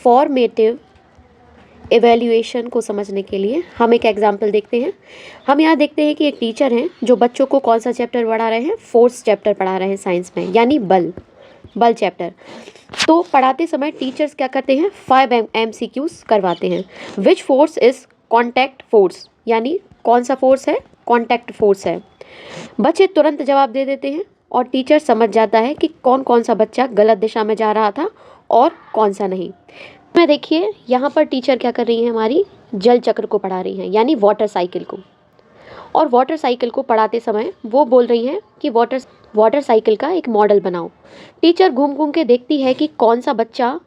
Formative evaluation को समझने के लिए हम एक एग्जाम्पल देखते हैं। हम यहाँ देखते हैं कि एक टीचर हैं जो बच्चों को कौन सा चैप्टर पढ़ा रहे हैं, फोर्थ चैप्टर पढ़ा रहे हैं साइंस में, यानी बल चैप्टर। तो पढ़ाते समय टीचर्स क्या करते हैं, 5 MCQs करवाते हैं। Which force is contact force, यानी कौन सा फोर्स है, कॉन्टैक्ट फोर्स है। बच्चे तुरंत जवाब दे देते हैं और टीचर समझ जाता है कि कौन कौन सा बच्चा गलत दिशा में जा रहा था और कौन सा नहीं। मैं देखिए यहाँ पर टीचर क्या कर रही है, हमारी जल चक्र को पढ़ा रही हैं, यानी वाटर साइकिल को। और वाटर साइकिल को पढ़ाते समय वो बोल रही हैं कि वाटर साइकिल का एक मॉडल बनाओ। टीचर घूम घूम के देखती है कि कौन सा बच्चा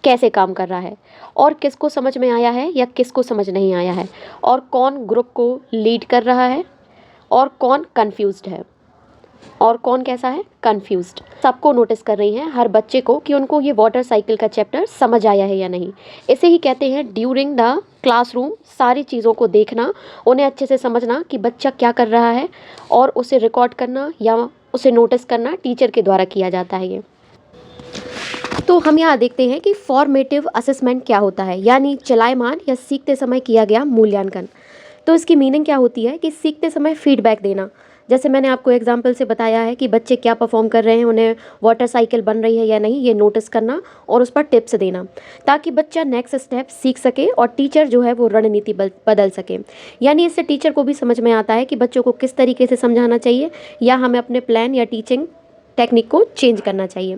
कैसे काम कर रहा है और किसको समझ में आया है या किसको समझ नहीं आया है, और कौन ग्रुप को लीड कर रहा है और कौन कंफ्यूज्ड है और कौन कैसा है, कंफ्यूज्ड। सबको नोटिस कर रही हैं, हर बच्चे को, कि उनको ये वाटर साइकिल का चैप्टर समझ आया है या नहीं। इसे ही कहते हैं ड्यूरिंग द क्लासरूम सारी चीज़ों को देखना, उन्हें अच्छे से समझना कि बच्चा क्या कर रहा है और उसे रिकॉर्ड करना या उसे नोटिस करना टीचर के द्वारा किया जाता है ये। तो हम यहाँ देखते हैं कि फॉर्मेटिव असेसमेंट क्या होता है, यानी चलायमान या सीखते समय किया गया मूल्यांकन। तो इसकी मीनिंग क्या होती है कि सीखते समय फीडबैक देना। जैसे मैंने आपको एग्जाम्पल से बताया है कि बच्चे क्या परफॉर्म कर रहे हैं, उन्हें वाटर साइकिल बन रही है या नहीं, ये नोटिस करना और उस पर टिप्स देना, ताकि बच्चा नेक्स्ट स्टेप सीख सके और टीचर जो है वो रणनीति बदल सके। यानी इससे टीचर को भी समझ में आता है कि बच्चों को किस तरीके से समझाना चाहिए या हमें अपने प्लान या टीचिंग टेक्निक को चेंज करना चाहिए।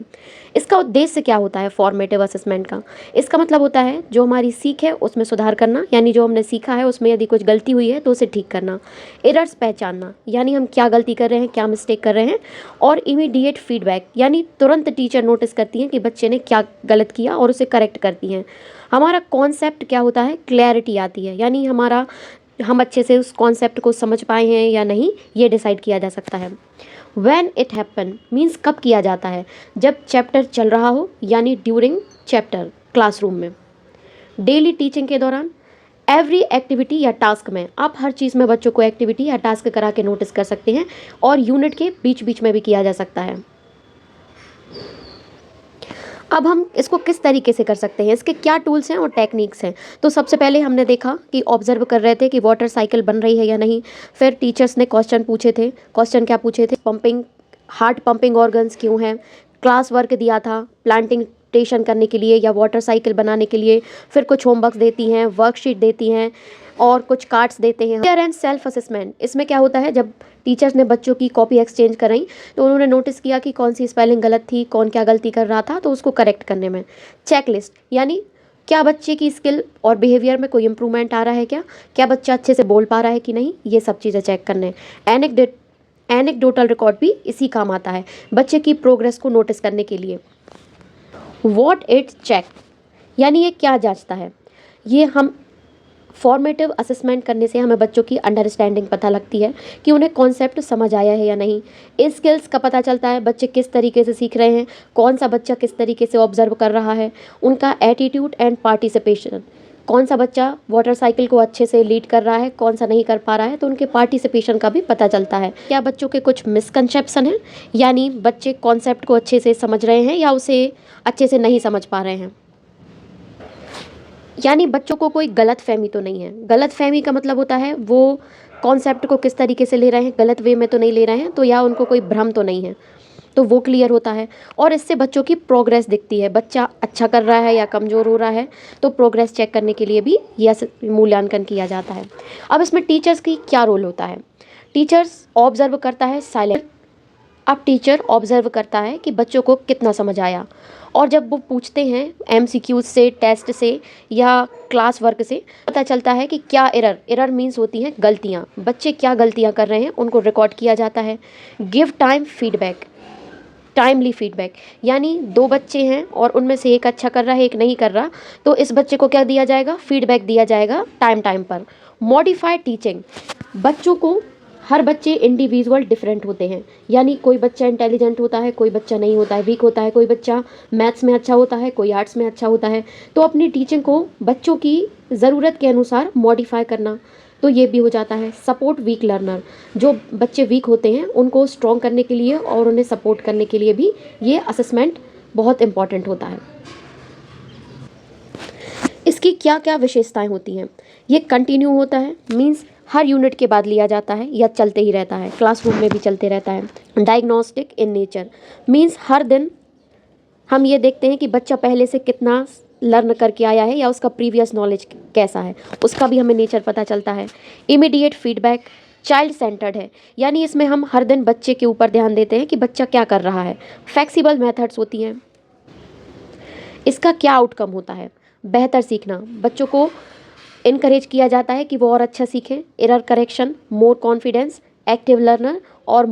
इसका उद्देश्य क्या होता है फॉर्मेटिव असेसमेंट का? इसका मतलब होता है जो हमारी सीख है उसमें सुधार करना, यानी जो हमने सीखा है उसमें यदि कुछ गलती हुई है तो उसे ठीक करना। एरर्स पहचानना, यानी हम क्या गलती कर रहे हैं, क्या मिस्टेक कर रहे हैं। और इमीडिएट फीडबैक, यानी तुरंत टीचर नोटिस करती हैं कि बच्चे ने क्या गलत किया और उसे करेक्ट करती हैं। हमारा कॉन्सेप्ट क्या होता है, क्लैरिटी आती है, यानी हम अच्छे से उस कॉन्सेप्ट को समझ पाए हैं या नहीं, ये डिसाइड किया जा सकता है। When it happen मीन्स कब किया जाता है, जब चैप्टर चल रहा हो, यानी ड्यूरिंग चैप्टर क्लासरूम में। डेली टीचिंग के दौरान, एवरी एक्टिविटी या टास्क में, आप हर चीज़ में बच्चों को एक्टिविटी या टास्क करा के नोटिस कर सकते हैं, और यूनिट के बीच बीच में भी किया जा सकता है। अब हम इसको किस तरीके से कर सकते हैं, इसके क्या टूल्स हैं और टेक्निक्स हैं। तो सबसे पहले हमने देखा कि ऑब्जर्व कर रहे थे कि वाटर साइकिल बन रही है या नहीं। फिर टीचर्स ने क्वेश्चन पूछे थे। क्वेश्चन क्या पूछे थे, हार्ट पंपिंग ऑर्गन्स क्यों हैं। क्लास वर्क दिया था प्लांटेशन करने के लिए या वाटर साइकिल बनाने के लिए। फिर कुछ होमवर्क देती हैं, वर्कशीट देती हैं और कुछ कार्ड्स देते हैं। क्लियर एंड सेल्फ असेसमेंट, इसमें क्या होता है, जब टीचर्स ने बच्चों की कॉपी एक्सचेंज कराई तो उन्होंने नोटिस किया कि कौन सी स्पेलिंग गलत थी, कौन क्या गलती कर रहा था, तो उसको करेक्ट करने में। चेकलिस्ट, यानी क्या बच्चे की स्किल और बिहेवियर में कोई इंप्रूवमेंट आ रहा है, क्या बच्चा अच्छे से बोल पा रहा है कि नहीं, ये सब चीज़ें चेक करने। एनेक्डोटल रिकॉर्ड भी इसी काम आता है, बच्चे की प्रोग्रेस को नोटिस करने के लिए। व्हाट इट चेक, यानी ये क्या जांचता है। ये हम फॉर्मेटिव असेसमेंट करने से हमें बच्चों की अंडरस्टैंडिंग पता लगती है कि उन्हें कॉन्सेप्ट समझ आया है या नहीं। स्किल्स का पता चलता है, बच्चे किस तरीके से सीख रहे हैं, कौन सा बच्चा किस तरीके से ऑब्जर्व कर रहा है, उनका एटीट्यूड एंड पार्टिसिपेशन, कौन सा बच्चा वाटर साइकिल को अच्छे से लीड कर रहा है, कौन सा नहीं कर पा रहा है, तो उनके पार्टिसिपेशन का भी पता चलता है। क्या बच्चों के कुछ मिसकंसेप्शन हैं, यानी बच्चे कॉन्सेप्ट को अच्छे से समझ रहे हैं या उसे अच्छे से नहीं समझ पा रहे हैं, यानी बच्चों को कोई गलत फहमी तो नहीं है। गलत फहमी का मतलब होता है वो कॉन्सेप्ट को किस तरीके से ले रहे हैं, गलत वे में तो नहीं ले रहे हैं, तो या उनको कोई भ्रम तो नहीं है, तो वो क्लियर होता है। और इससे बच्चों की प्रोग्रेस दिखती है, बच्चा अच्छा कर रहा है या कमज़ोर हो रहा है, तो प्रोग्रेस चेक करने के लिए भी यह मूल्यांकन किया जाता है। अब इसमें टीचर्स की क्या रोल होता है। टीचर्स ऑब्जर्व करता है साइलेंट। अब टीचर ऑब्जर्व करता है कि बच्चों को कितना समझ आया, और जब वो पूछते हैं MCQs से, टेस्ट से या क्लास वर्क से, पता चलता है कि क्या एरर मीन्स होती हैं गलतियाँ, बच्चे क्या गलतियाँ कर रहे हैं उनको रिकॉर्ड किया जाता है। गिव टाइमली फीडबैक, यानी 2 बच्चे हैं और उनमें से एक अच्छा कर रहा है, एक नहीं कर रहा, तो इस बच्चे को क्या दिया जाएगा, फीडबैक दिया जाएगा टाइम पर। मॉडिफाइड टीचिंग, बच्चों को, हर बच्चे इंडिविजुअल डिफरेंट होते हैं, यानी कोई बच्चा इंटेलिजेंट होता है, कोई बच्चा नहीं होता है, वीक होता है, कोई बच्चा मैथ्स में अच्छा होता है, कोई आर्ट्स में अच्छा होता है। तो अपनी टीचिंग को बच्चों की ज़रूरत के अनुसार मॉडिफाई करना, तो ये भी हो जाता है। सपोर्ट वीक लर्नर, जो बच्चे वीक होते हैं उनको स्ट्रॉन्ग करने के लिए और उन्हें सपोर्ट करने के लिए भी ये असेसमेंट बहुत इंपॉर्टेंट होता है। इसकी क्या क्या विशेषताएं होती हैं? ये कंटिन्यू होता है, मीन्स हर यूनिट के बाद लिया जाता है या चलते ही रहता है, क्लासरूम में भी चलते रहता है। डायग्नोस्टिक इन नेचर, मीन्स हर दिन हम ये देखते हैं कि बच्चा पहले से कितना लर्न करके आया है या उसका प्रीवियस नॉलेज कैसा है, उसका भी हमें नेचर पता चलता है। इमीडिएट फीडबैक, चाइल्ड सेंटर्ड है, यानी इसमें हम हर दिन बच्चे के ऊपर ध्यान देते हैं कि बच्चा क्या कर रहा है। फ्लेक्सिबल मेथड्स होती हैं। इसका क्या आउटकम होता है? बेहतर सीखना, बच्चों को इनकरेज किया जाता है कि वो और अच्छा सीखें। Error correction, more confidence, active learner और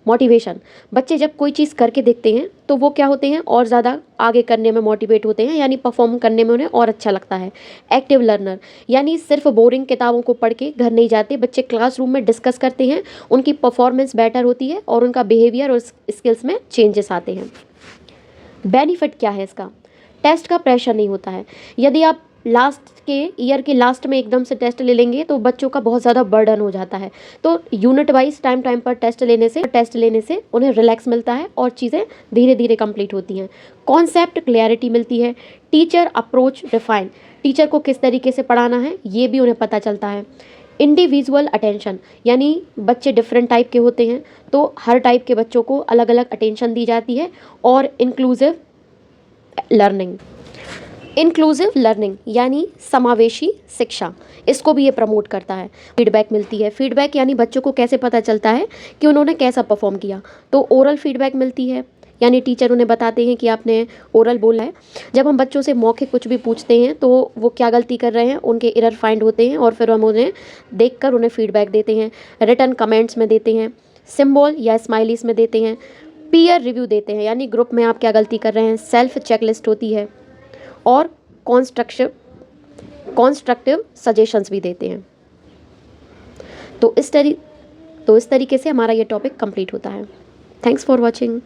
मोटिवेशन, बच्चे जब कोई चीज़ करके देखते हैं तो वो क्या होते हैं, और ज़्यादा आगे करने में मोटिवेट होते हैं, यानी परफॉर्म करने में उन्हें और अच्छा लगता है। एक्टिव लर्नर, यानी सिर्फ बोरिंग किताबों को पढ़ के घर नहीं जाते, बच्चे क्लासरूम में डिस्कस करते हैं, उनकी परफॉर्मेंस बेटर होती है और उनका बिहेवियर और स्किल्स में चेंजेस आते हैं। बेनिफिट क्या है इसका? टेस्ट का प्रेशर नहीं होता है। यदि आप लास्ट के ईयर के लास्ट में एकदम से टेस्ट ले लेंगे तो बच्चों का बहुत ज़्यादा बर्डन हो जाता है। तो यूनिट वाइज टाइम पर टेस्ट लेने से उन्हें रिलैक्स मिलता है और चीज़ें धीरे धीरे कंप्लीट होती हैं। कॉन्सेप्ट क्लैरिटी मिलती है। टीचर अप्रोच रिफाइन, टीचर को किस तरीके से पढ़ाना है ये भी उन्हें पता चलता है। इंडिविजुअल अटेंशन, यानी बच्चे डिफरेंट टाइप के होते हैं तो हर टाइप के बच्चों को अलग अलग अटेंशन दी जाती है। और इंक्लूसिव लर्निंग यानी समावेशी शिक्षा, इसको भी ये प्रमोट करता है। फीडबैक मिलती है। फीडबैक यानी बच्चों को कैसे पता चलता है कि उन्होंने कैसा परफॉर्म किया, तो ओरल फीडबैक मिलती है, यानी टीचर उन्हें बताते हैं कि आपने ओरल बोला है। जब हम बच्चों से मौखिक कुछ भी पूछते हैं तो वो क्या गलती कर रहे हैं, उनके एरर फाइंड होते हैं और फिर हम उन्हें देखकर उन्हें फीडबैक देते हैं। रिटर्न कमेंट्स में देते हैं, सिंबल या स्माइलीज में देते हैं। पीयर रिव्यू देते हैं, यानी ग्रुप में आप क्या गलती कर रहे हैं। सेल्फ चेकलिस्ट होती है और कॉन्स्ट्रक्टिव सजेशंस भी देते हैं। तो इस तरीके से हमारा ये टॉपिक कंप्लीट होता है। Thanks for watching.